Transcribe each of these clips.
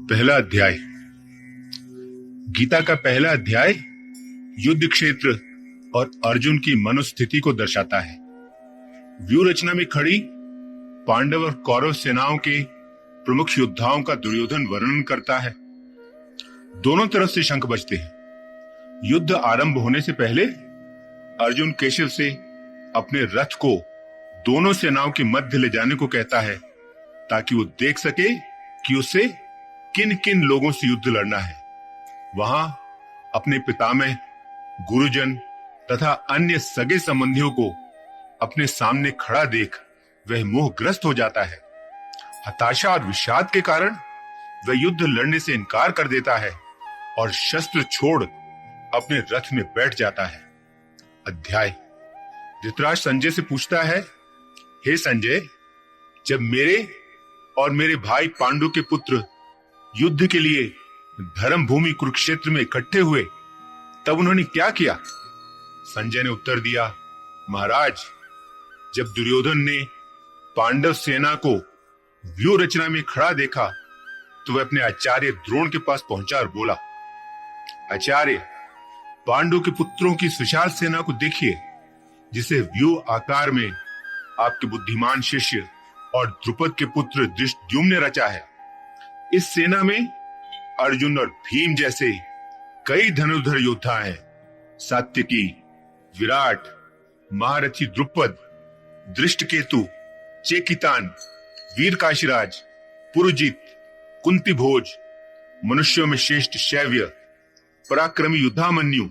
पहला अध्याय। गीता का पहला अध्याय युद्ध क्षेत्र और अर्जुन की मनोस्थिति को दर्शाता है। व्यूह रचना में खड़ी पांडव और कौरव सेनाओं के प्रमुख योद्धाओं का दुर्योधन वर्णन करता है। दोनों तरफ से शंख बजते हैं। युद्ध आरंभ होने से पहले अर्जुन केशव से अपने रथ को दोनों सेनाओं के मध्य ले जाने को कहता है, ताकि वो देख सके कि उसे किन किन लोगों से युद्ध लड़ना है। वहां अपने पितामह, गुरुजन तथा अन्य सगे संबंधियों को अपने सामने खड़ा देख वह मोहग्रस्त हो जाता है। हताशा और विषाद के कारण वह युद्ध लड़ने से इनकार कर देता है और शस्त्र छोड़ अपने रथ में बैठ जाता है। अध्याय। धृतराष्ट्र संजय से पूछता है, हे संजय, जब मेरे और मेरे भाई पांडु के पुत्र युद्ध के लिए धर्म भूमि कुरुक्षेत्र में इकट्ठे हुए, तब उन्होंने क्या किया? संजय ने उत्तर दिया, महाराज, जब दुर्योधन ने पांडव सेना को व्यूह रचना में खड़ा देखा तो वह अपने आचार्य द्रोण के पास पहुंचा और बोला, आचार्य, पांडु के पुत्रों की विशाल सेना को देखिए, जिसे व्यूह आकार में आपके बुद्धिमान शिष्य और द्रुपद के पुत्र धृष्टद्युम्न ने रचा है। इस सेना में अर्जुन और भीम जैसे कई धनुर्धर योद्धा हैं। सात्यकी, विराट, महारथी द्रुपद, दृष्टकेतु, चेकितान, वीर काशीराज, पुरुजित, कुंती भोज, मनुष्यों में श्रेष्ठ शैव्य, पराक्रमी युद्धामन्यु,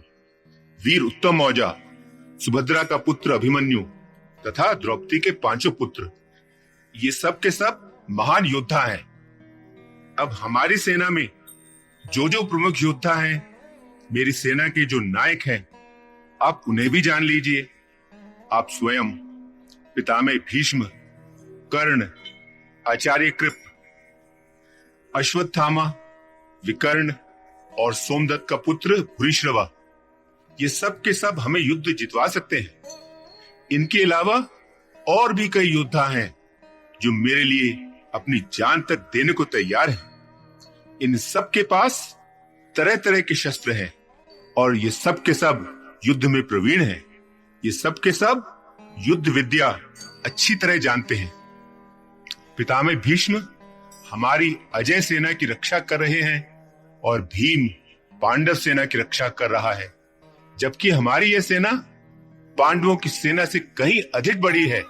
वीर उत्तम मौजा, सुभद्रा का पुत्र अभिमन्यु तथा द्रौपदी के पांचों पुत्र, ये सब के सब महान योद्धा हैं। अब हमारी सेना में जो जो प्रमुख योद्धा हैं, मेरी सेना के जो नायक हैं, आप उन्हें भी जान लीजिए। आप स्वयं, पितामह भीष्म, कर्ण, आचार्य कृप, अश्वत्थामा, विकर्ण और सोमदत्त का पुत्र भूरिश्रवा, ये सब के सब हमें युद्ध जितवा सकते हैं। इनके अलावा और भी कई योद्धा हैं जो मेरे लिए अपनी जान तक देने को तैयार हैं। इन सब के पास तरह तरह के शस्त्र हैं और ये सब के सब युद्ध में प्रवीण हैं। ये सब के सब युद्ध विद्या अच्छी तरह जानते हैं। पितामह भीष्म हमारी अजय सेना की रक्षा कर रहे हैं और भीम पांडव सेना की रक्षा कर रहा है, जबकि हमारी यह सेना पांडवों की सेना से कहीं अधिक बड़ी है।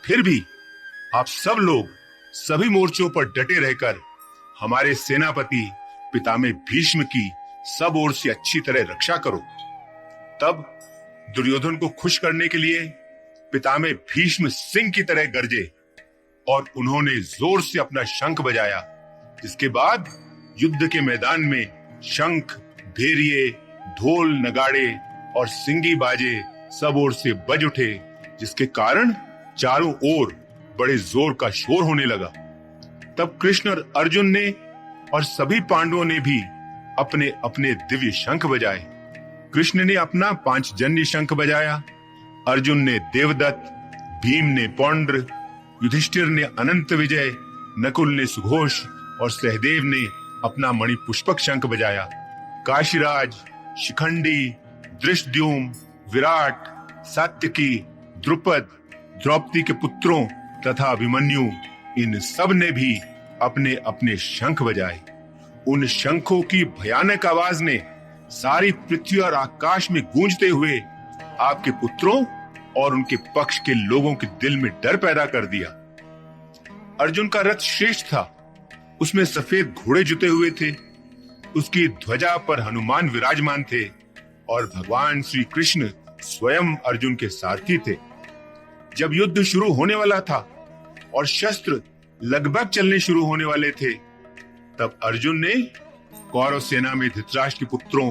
फिर भी आप सब लोग सभी मोर्चों पर डटे रहकर हमारे सेनापति पितामह भीष्म की सब ओर से अच्छी तरह रक्षा करो। तब दुर्योधन को खुश करने के लिए पितामह भीष्म सिंह की तरह गरजे और उन्होंने जोर से अपना शंख बजाया। इसके बाद युद्ध के मैदान में शंख, भेरिये, ढोल, नगाड़े और सिंगी बाजे सब ओर से बज उठे, जिसके कारण चारों ओर बड़े जोर का शोर होने लगा। तब कृष्ण और अर्जुन ने और सभी पांडवों ने भी अपने अपने दिव्य शंख बजाए। कृष्ण ने अपना पांचजन्य शंख बजाया, अर्जुन ने देवदत्त, भीम ने पौंड्र, युधिष्ठिर ने अनंत विजय, नकुल ने सुघोष और सहदेव ने अपना मणिपुष्पक शंख बजाया। काशीराज, शिखंडी, धृष्टद्युम्न, विराट, सात्यकी, द्रुपद, द्रौपदी के पुत्रों तथा अभिमन्यु, इन सब ने भी अपने अपने शंख बजाए। उन शंखों की भयानक आवाज ने सारी पृथ्वी और आकाश में गूंजते हुए आपके पुत्रों और उनके पक्ष के लोगों के दिल में डर पैदा कर दिया। अर्जुन का रथ श्रेष्ठ था, उसमें सफेद घोड़े जुते हुए थे, उसकी ध्वजा पर हनुमान विराजमान थे और भगवान श्री कृष्ण स्वयं अर्जुन के सारथी थे। जब युद्ध शुरू होने वाला था और शस्त्र लगभग चलने शुरू होने वाले थे, तब अर्जुन ने कौरव सेना में धृतराष्ट्र के पुत्रों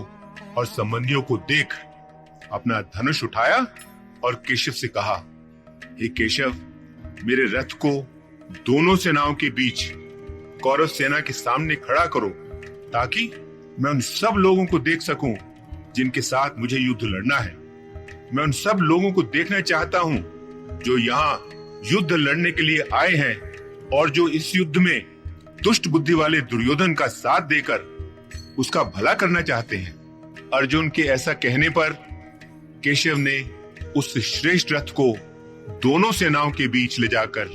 और संबंधियों को देख अपना धनुष उठाया और केशव से कहा, हे केशव, मेरे रथ को दोनों सेनाओं के बीच कौरव सेना के सामने खड़ा करो, ताकि मैं उन सब लोगों को देख सकूं जिनके साथ मुझे युद्ध लड़ना है। मैं उन सब लोगों को देखना चाहता हूं जो यहाँ युद्ध लड़ने के लिए आए हैं और जो इस युद्ध में दुष्ट बुद्धि वाले दुर्योधन का साथ देकर उसका भला करना चाहते हैं। अर्जुन के ऐसा कहने पर केशव ने उस श्रेष्ठ रथ को दोनों सेनाओं के बीच ले जाकर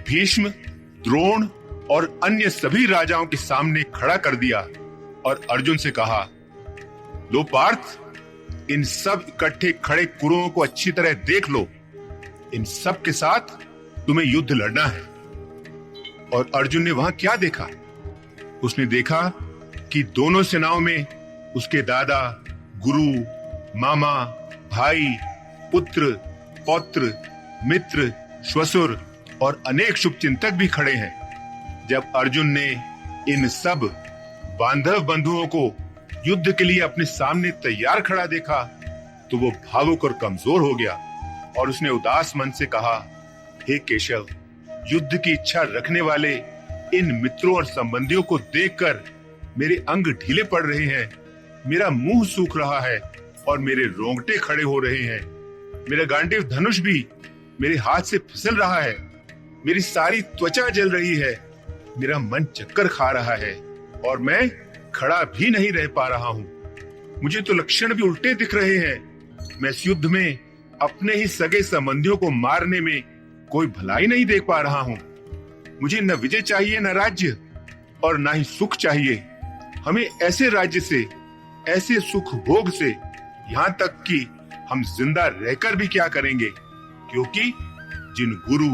भीष्म, द्रोण और अन्य सभी राजाओं के सामने खड़ा कर दिया और अर्जुन से कहा, लो पार्थ, इन सब इकट्ठे खड़े कुरुओं को अच्छी तरह देख लो। इन सब के साथ तुम्हें युद्ध लड़ना है। और अर्जुन ने वहां क्या देखा? उसने देखा कि दोनों सेनाओं में उसके दादा, गुरु, मामा, भाई, पुत्र, पौत्र, मित्र, श्वशुर और अनेक शुभचिंतक भी खड़े हैं। जब अर्जुन ने इन सब बांधव बंधुओं को युद्ध के लिए अपने सामने तैयार खड़ा देखा तो वो भावुक और कमजोर हो गया और उसने उदास मन से कहा, हे केशव, युद्ध की इच्छा रखने वाले इन मित्रों और संबंधियों को देखकर मेरे अंग ढीले पड़ रहे हैं, मेरा मुंह सूख रहा है और मेरे रोंगटे खड़े हो रहे हैं। मेरा गांडीव धनुष भी मेरे हाथ से फिसल रहा है, मेरी सारी त्वचा जल रही है, मेरा मन चक्कर खा रहा है और मैं खड़ा भी नहीं रह पा रहा हूँ। मुझे तो लक्षण भी उल्टे दिख रहे हैं। मैं इस युद्ध में अपने ही सगे संबंधियों को मारने में कोई भलाई नहीं देख पा रहा हूँ। मुझे न विजय चाहिए, न राज्य और न ही सुख चाहिए। हमें ऐसे राज्य से, ऐसे सुख भोग से, यहाँ तक कि हम जिंदा रहकर भी क्या करेंगे, क्योंकि जिन गुरु,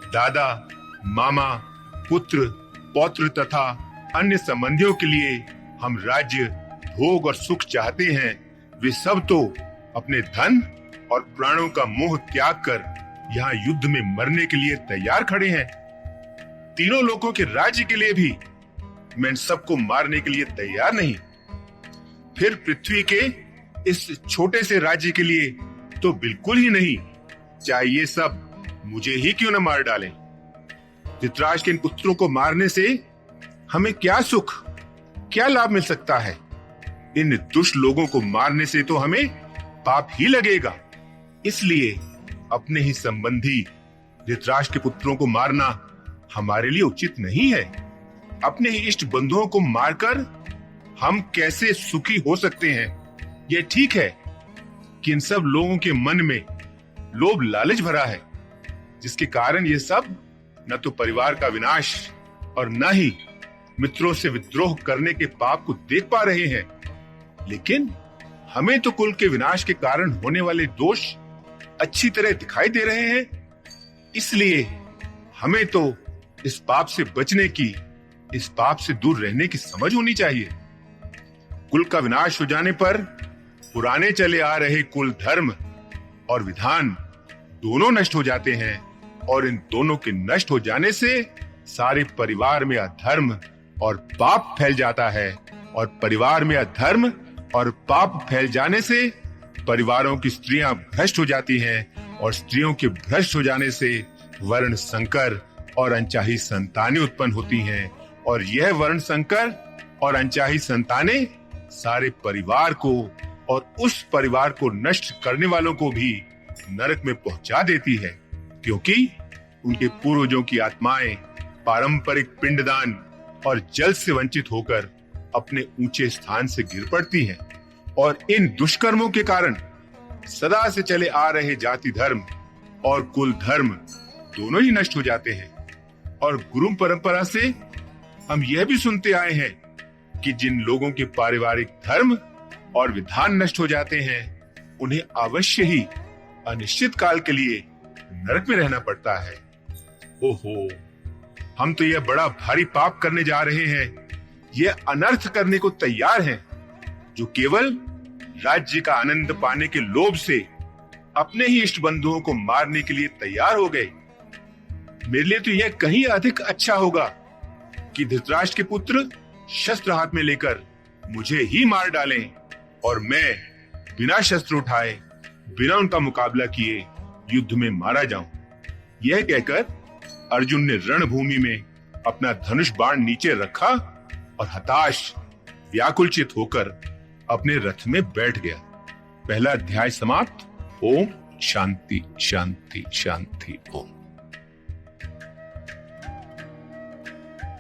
दादा, मामा, पुत्र, पौत्र तथा अन्य संबंधियों के लिए हम राज्य, भोग और सुख चाहते हैं, वे सब तो अपने धन और प्राणों का मोह त्याग कर यहाँ युद्ध में मरने के लिए तैयार खड़े हैं। तीनों लोगों के राज्य के लिए भी मैं इन सबको मारने के लिए तैयार नहीं। फिर पृथ्वी के इस छोटे से राज्य के लिए तो बिल्कुल ही नहीं, चाहे ये सब मुझे ही क्यों न मार डालें। धृतराष्ट्र के इन पुत्रों को मारने से हमें क्या सुख, क्या लाभ मिल सकता है? इन दुष्ट लोगों को मारने से तो हमें पाप ही लगेगा। इसलिए अपने ही संबंधी धृतराष्ट्र के पुत्रों को मारना हमारे लिए उचित नहीं है। अपने ही इष्ट बंधुओं को मारकर हम कैसे सुखी हो सकते हैं? यह ठीक है कि इन सब लोगों के मन में लोभ लालच भरा है, जिसके कारण ये सब न तो परिवार का विनाश और न ही मित्रों से विद्रोह करने के पाप को देख पा रहे हैं। लेकिन हमें तो कुल के विनाश के कारण होने वाले दोष अच्छी तरह दिखाई दे रहे हैं। इसलिए हमें तो इस पाप से बचने की, इस पाप से दूर रहने की समझ होनी चाहिए। कुल का विनाश हो जाने पर पुराने चले आ रहे कुल धर्म और विधान दोनों नष्ट हो जाते हैं और इन दोनों के नष्ट हो जाने से सारे परिवार में अधर्म और पाप फैल जाता है और परिवार में अधर्म और पाप फैल जाने से परिवारों की स्त्रियां भ्रष्ट हो जाती हैं और स्त्रियों के भ्रष्ट हो जाने से वर्ण संकर और अनचाही संतानें उत्पन्न होती हैं और यह वर्ण संकर और अनचाही संतानें सारे परिवार को और उस परिवार को नष्ट करने वालों को भी नरक में पहुंचा देती है, क्योंकि उनके पूर्वजों की आत्माएं पारंपरिक पिंडदान और जल से वंचित होकर अपने ऊंचे स्थान से गिर पड़ती हैं और इन दुष्कर्मों के कारण सदा से चले आ रहे जाति धर्म और कुल धर्म दोनों ही नष्ट हो जाते हैं। और गुरु परंपरा से हम यह भी सुनते आए हैं कि जिन लोगों के पारिवारिक धर्म और विधान नष्ट हो जाते हैं, उन्हें अवश्य ही अनिश्चित काल के लिए नरक में रहना पड़ता है। ओहो, हम तो यह बड़ा भारी पाप करने जा रहे हैं। यह अनर्थ करने को तैयार हैं, जो केवल राज्य का आनंद पाने के लोभ से अपने ही इष्ट बंधुओं को मारने के लिए तैयार हो गए। मेरे लिए तो यह कहीं अधिक अच्छा होगा कि धृतराष्ट्र के पुत्र शस्त्र हाथ में लेकर मुझे ही मार डालें और मैं बिना शस्त्र उठाए, बिना उनका मुकाबला किए युद्ध में मारा जाऊं। यह कहकर अर्जुन ने रणभूमि में अपना धनुष बाण नीचे रखा और हताश, व्याकुलचित होकर अपने रथ में बैठ गया। पहला अध्याय समाप्त। ओम शांति शांति शांति ओम।